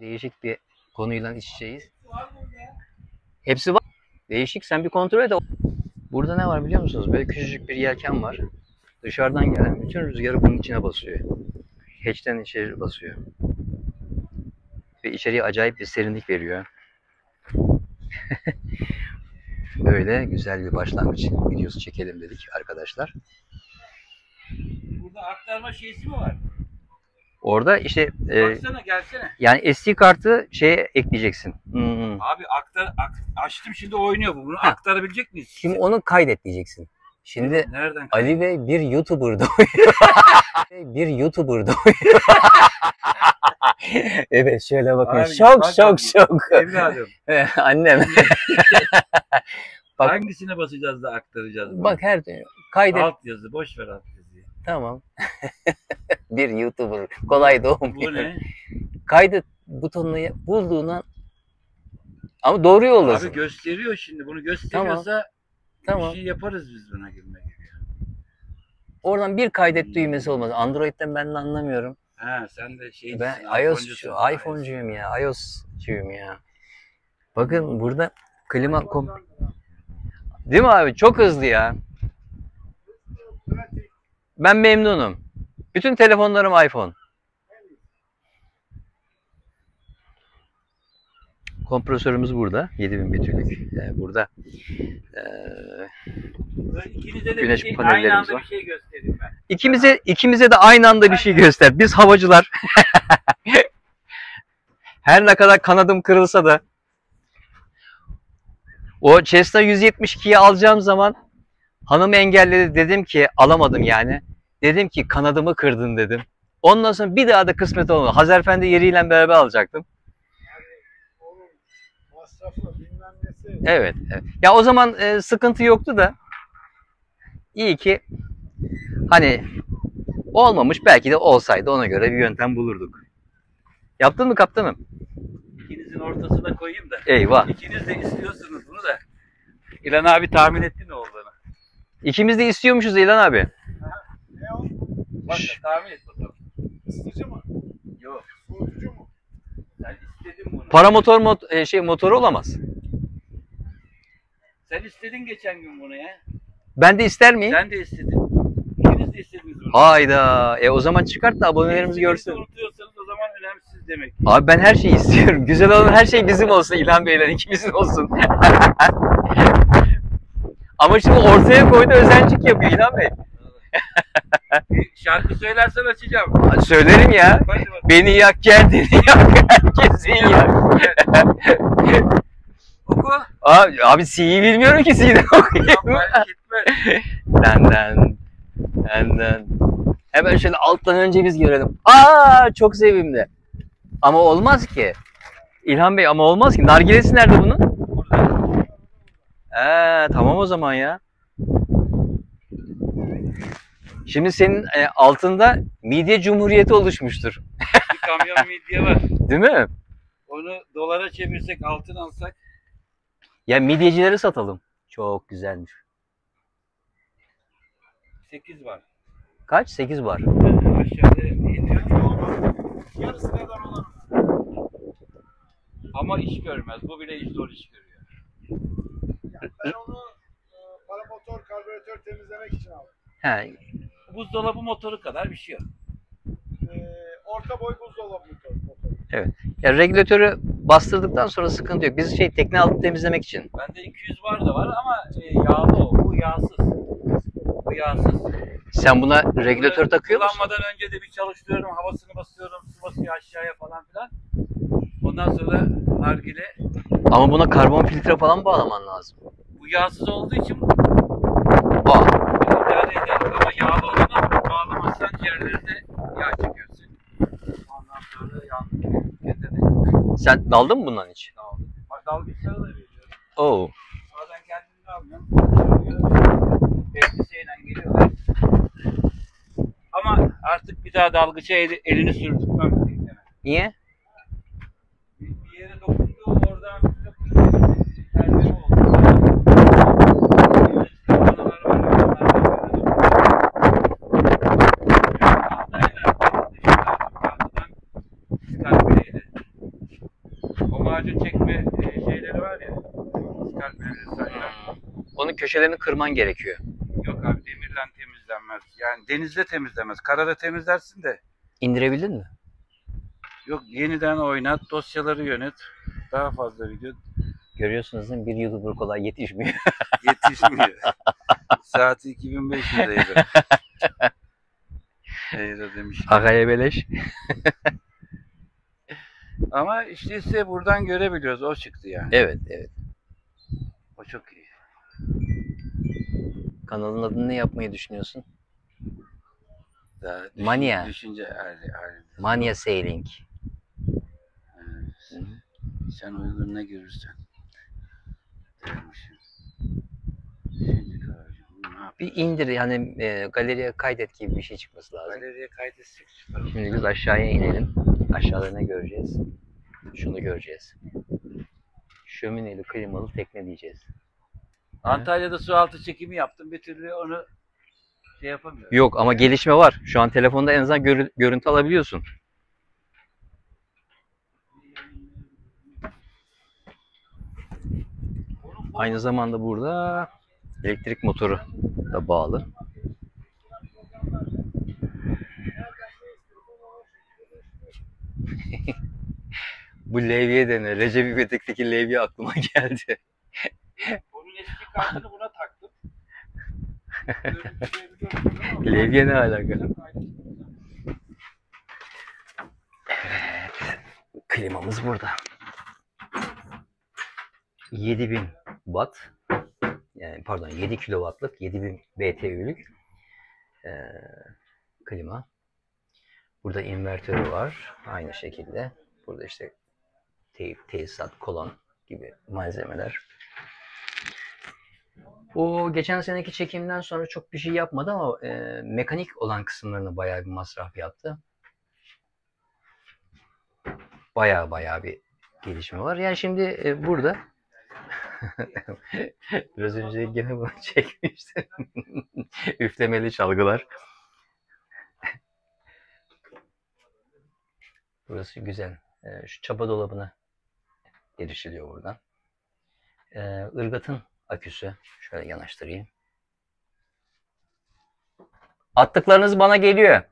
Değişik bir konuyla iç içeyiz. Hepsi var. Değişik. Sen bir kontrol et. Burada ne var biliyor musunuz? Böyle küçücük bir yelken var. Dışarıdan gelen bütün rüzgarı bunun içine basıyor. Hatch'ten içeri basıyor. Ve içeriye acayip bir serinlik veriyor. Böyle güzel bir başlangıç videosu çekelim dedik arkadaşlar. Burada aktarma şeysi mi var? Orada işte Baksana gelsene. yani SD kartı şeye ekleyeceksin. Abi açtım şimdi oynuyor bu. Bunu aktarabilecek miyiz? Şimdi onu kaydet diyeceksin. Şimdi nereden? Ali Bey bir YouTuber doğuyor. Bir YouTuber doğuyor. Evet şöyle bakın. Abi, şok. Evladım. Annem. Bak, hangisine basacağız da aktaracağız? Bak her kaydet. Alt yazı. Boş ver alt yazıyı. Tamam. Bir YouTuber. Kolay doğum. Bu ne? Kaydet butonunu bulduğundan ama doğru yoldasın. Abi gösteriyor şimdi. Bunu gösteriyorsa tamam. bir şey yaparız biz buna girmek gibi. Oradan bir kaydet düğmesi olmaz. Android'den ben de anlamıyorum. Ha sen de şey. Ben iPhone'cuyum ya. iOS'cuyum ya. Bakın burada klima değil mi abi? Çok hızlı ya. Ben memnunum. Bütün telefonlarım iPhone. Kompresörümüz burada. 7000 betülük. Burada İkinize de güneş bir şey, panellerimiz aynı anda var. bir şey göstereyim ben. İkimize de aynı anda bir şey göster. Biz havacılar. Her ne kadar kanadım kırılsa da o Cessna 172'yi alacağım zaman hanım engelledi. Dedim ki alamadım yani. Dedim ki kanadımı kırdın dedim. Ondan sonra bir daha da kısmet olmadı. Hazerfendi yeriyle beraber alacaktım. Evet. Ya o zaman sıkıntı yoktu da iyi ki hani olmamış, belki de olsaydı ona göre bir yöntem bulurduk. Yaptın mı kaptanım? İkinizin ortasına koyayım da. Eyvah. İkiniz de istiyorsunuz bunu da. İlhan abi tahmin etti ne olduğunu. İkimiz de istiyormuşuz İlhan abi. Ne o? Bak tahmin et bakalım. Isıtıcı mı? Yok. Soğutucu mu? Sen istedin bunu. Paramotor motoru olamaz. Sen istedin geçen gün bunu ya. Ben de ister miyim? Sen de istedin. İkiniz de istediniz bunu. Hayda. O zaman çıkart da abonelerimiz görsün. Unutuyorsanız o zaman önemsiz demek. Abi ben her şeyi istiyorum. Güzel olan her şey bizim olsun İlhan Bey'le, ikimizin olsun. Ama şimdi ortaya koydu, özencik yapıyor İlhan Bey. Şarkı söylersen açacağım. Söylerim ya. Hadi bakalım. Beni yak, kendini yak, herkesi yak. Oku. Abi C'yi bilmiyorum ki, C'den okuyayım. Fark etmez. Benden. Hemen şöyle alttan önce biz görelim. Çok sevimli. Ama olmaz ki. İlhan Bey ama olmaz ki. Nargilesi nerede bunun? Burada. Tamam o zaman ya. Şimdi senin altında midye cumhuriyeti oluşmuştur. Bir kamyon midye var. Değil mi? Onu dolara çevirsek, altın alsak. Ya midyecileri satalım. Çok güzelmiş. 8 var. Kaç? 8 var. Aşağıda yetiyor. Yarısı kadar olur. Ama iş görmez. Bu bile zor iş görüyor. Yani ben onu paramotor, karbüratör temizlemek için aldım. He. Buzdolabı motoru kadar bir şey yok. Orta boy buzdolabı motoru. Evet. Ya regülatörü bastırdıktan sonra sıkıntı yok. Biz tekne altı temizlemek için. Bende 200 var da var ama yağlı o. Bu yağsız. Bu yağsız. Sen buna regülatör takıyor musun? Kullanmadan önce de bir çalıştırıyorum. Havasını basıyorum. Su basıyor aşağıya falan filan. Ondan sonra nargile. Ama buna karbon filtre falan bağlaman lazım. Bu yağsız olduğu için Aa. idare eder. Ama yağlı olanı bağlamazsan ciğerlerinde yağ çekersin. Ondan sonra yandı. Sen daldın mı bundan hiç? Bak dalgıçlara da veriyorum. Oo. Bazen kendini almıyorum. Elbiseyle geliyorlar. Ama artık bir daha dalgıça elini sürdürtmem. Niye? Bir yere dokundu, oradan terbiye oldu. macun çekme şeyleri var ya. Skalpelleri saçlar. Onun köşelerini kırman gerekiyor. Yok abi, demirle temizlenmez. Yani denizde temizlemez. Karada temizlersin de. İndirebildin mi? Yok, yeniden oynat, dosyaları yönet. Daha fazla video Görüyorsunuz değil mi? Bir YouTuber kolay yetişmiyor. yetişmiyor. Saati 2500 euro. Euro demiş. Agaya beleş. Ama işte size buradan görebiliyoruz. O çıktı yani. Evet, evet. O çok iyi. Kanalın adını ne yapmayı düşünüyorsun? Daha Mania. Düşünce hali. Mania Sailing. Evet. Sen uygun ne görürsen. Dermişim. Şimdi kardeşim, ne yapayım? Bir indir yani galeriye kaydet gibi bir şey çıkması lazım. Galeriye kaydetsek süper olur. Şimdi biz aşağıya inelim. Aşağıda ne göreceğiz? Şunu göreceğiz. Şömineli klimalı tekne diyeceğiz. Antalya'da su altı çekimi yaptım. Bir türlü onu şey yapamıyorum. Yok ama gelişme var. Şu an telefonda en azından görüntü alabiliyorsun. Aynı zamanda burada elektrik motoru da bağlı. Bu levye dene. Recep İvedik'teki levye aklıma geldi. Onun eski kartını buna taktım. Levye ne alaka? Klimamız burada. 7000 watt, yani pardon 7 kW'lık 7000 BTU'lük klima. Burada invertörü var. Aynı şekilde. Burada işte teyp, tesisat, kolon gibi malzemeler. O geçen seneki çekimden sonra çok bir şey yapmadı ama mekanik olan kısımlarını bayağı bir masraf yaptı. Bayağı bir gelişme var. Yani şimdi burada biraz önce gene bunu çekmiştim. Üflemeli çalgılar. Burası güzel. Şu çapa dolabına erişiliyor buradan. Irgat'ın aküsü. Şöyle yanaştırayım. Attıklarınız bana geliyor.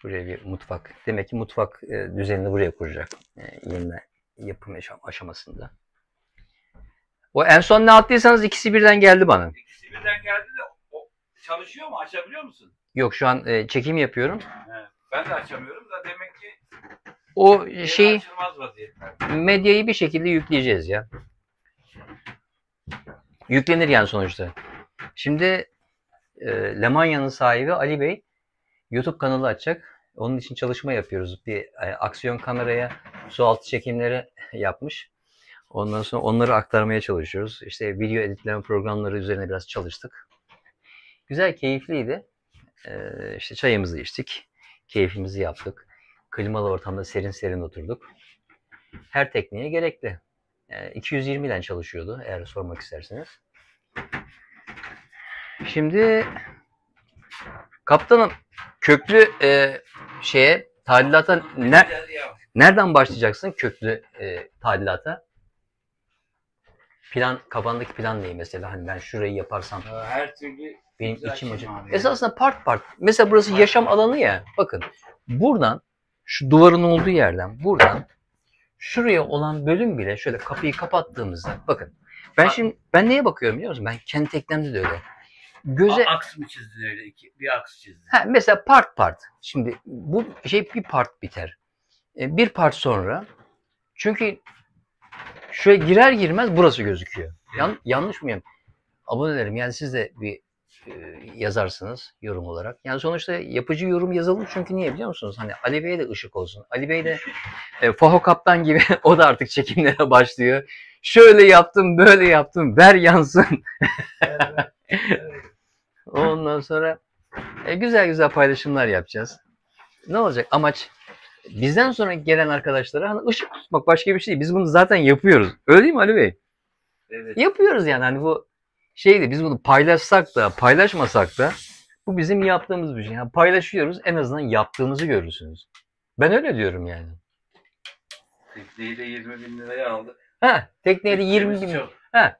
Buraya bir mutfak. Demek ki mutfak düzenini buraya kuracak. Yeniden yapım aşamasında. O en son ne attıysanız ikisi birden geldi bana. İkisi birden geldi de o çalışıyor mu? Açabiliyor musun? Yok şu an çekim yapıyorum. He. Ben de açamıyorum da demek ki O şeyi açılmaz vaziyetler. medyayı bir şekilde yükleyeceğiz ya. Yüklenir yani sonuçta. Şimdi Lemanya'nın sahibi Ali Bey YouTube kanalı açacak. Onun için çalışma yapıyoruz. Bir aksiyon kameraya sualtı çekimleri yapmış. Ondan sonra onları aktarmaya çalışıyoruz. İşte video editleme programları üzerine biraz çalıştık. Güzel, keyifliydi. İşte çayımızı içtik. Keyfimizi yaptık. Klimalı ortamda serin serin oturduk. Her tekniğe gerekli. 220'den çalışıyordu eğer sormak isterseniz. Şimdi kaptanım köklü tadilata nereden başlayacaksın köklü tadilata? Kafandaki plan ne mesela? Hani ben şurayı yaparsam Her türlü benim güzel içim şey acı. abi. Esasında part. Mesela burası yaşam alanı ya. Bakın buradan şu duvarın olduğu yerden buradan şuraya olan bölüm bile şöyle kapıyı kapattığımızda bakın. Ben neye bakıyorum biliyor musun? Ben kendi teknemde de öyle. Göze Aks mı çizdin öyle? Bir aks çizdin. mesela part. Şimdi bu bir part biter. Bir part sonra çünkü şöyle girer girmez burası gözüküyor. Yanlış mıyım? Abonelerim yani siz de bir yazarsınız yorum olarak. Yani sonuçta yapıcı yorum yazalım çünkü niye biliyor musunuz? Hani Ali Bey'e de ışık olsun. Ali Bey de Faho Kaptan gibi o da artık çekimlere başlıyor. Şöyle yaptım, böyle yaptım, ver yansın. Ondan sonra güzel paylaşımlar yapacağız. Ne olacak? Amaç bizden sonra gelen arkadaşlara hani ışık tutmak, başka bir şey değil. Biz bunu zaten yapıyoruz. Öyle değil mi Ali Bey? Evet. Yapıyoruz yani hani bu biz bunu paylaşsak da paylaşmasak da bu bizim yaptığımız bir şey. Yani paylaşıyoruz, en azından yaptığımızı görürsünüz. Ben öyle diyorum yani. Tekneyi de 20 bin liraya aldı. Ha, tekneye de 20 Bütçemiz bin. çok. Ha,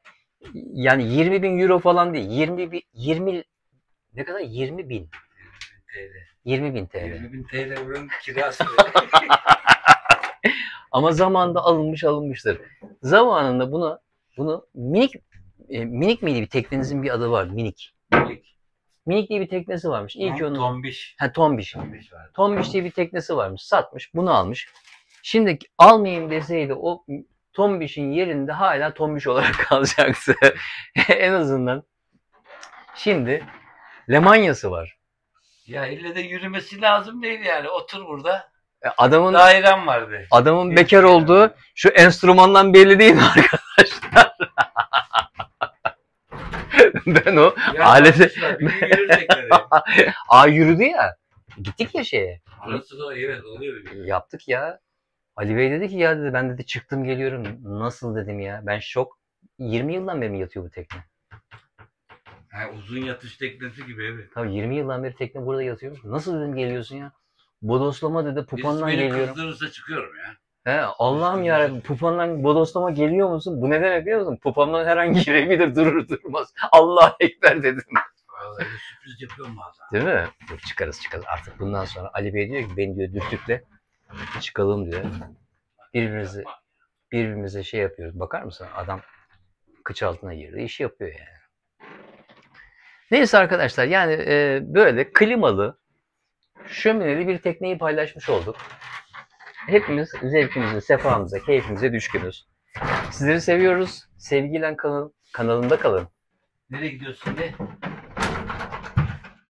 yani 20 bin euro falan değil. 20 ne kadar? 20 bin. TL. 20 bin TL. 20 bin TL buranın kirası. Ama zamanında alınmıştır. Zamanında bunu minik miydi bir teknenizin bir adı var. Minik. Minik diye bir teknesi varmış. İyi ki onu. Tombiş. Ha, Tombiş. Tombiş vardı. Tombiş diye bir teknesi varmış. Satmış. Bunu almış. Şimdi almayayım deseydi o Tombiş'in yerinde hala Tombiş olarak kalacaktı. En azından. Şimdi Lemanya'sı var. Ya ille de yürümesi lazım değil yani. Otur burada. Adamın Dairem vardı. bekar olduğu şu enstrümandan belli değil mi arkadaşlar? Ben o Ya aleti bakmışlar, bir gün yürüyecekler. yürüdü ya. Gittik ya şeye. Arası da evet oluyor. Yaptık ya. Ali Bey dedi ki ya dedi ben dedi çıktım geliyorum. Nasıl dedim ya. Ben şok. 20 yıldan beri mi yatıyor bu tekne? Ha, uzun yatış teknesi gibi evet. Tabii 20 yıldan beri tekne burada yatıyor. Nasıl dedim geliyorsun ya? Bodoslama dedi pupandan Birisi beni geliyorum. kızdırırsa çıkıyorum ya. He, Allah'ım ya pupandan bodoslama geliyor musun? Bu ne demek biliyor musun? Pupamdan herhangi girebilir durur durmaz. Allah ekber dedim. Vallahi sürpriz yapıyorum bazen. Değil mi? Dur çıkarız artık bundan sonra. Ali Bey diyor ki beni diyor dürtükle çıkalım diyor. Birbirimize şey yapıyoruz. Bakar mısın? Adam kıç altına girdi. İşi yapıyor yani. Neyse arkadaşlar yani böyle klimalı, şömineli bir tekneyi paylaşmış olduk. Hepimiz zevkimize, sefamıza, keyfimize düşkünüz. Sizleri seviyoruz. Sevgiyle kalın. Kanalımda kalın. Nereye gidiyorsun de?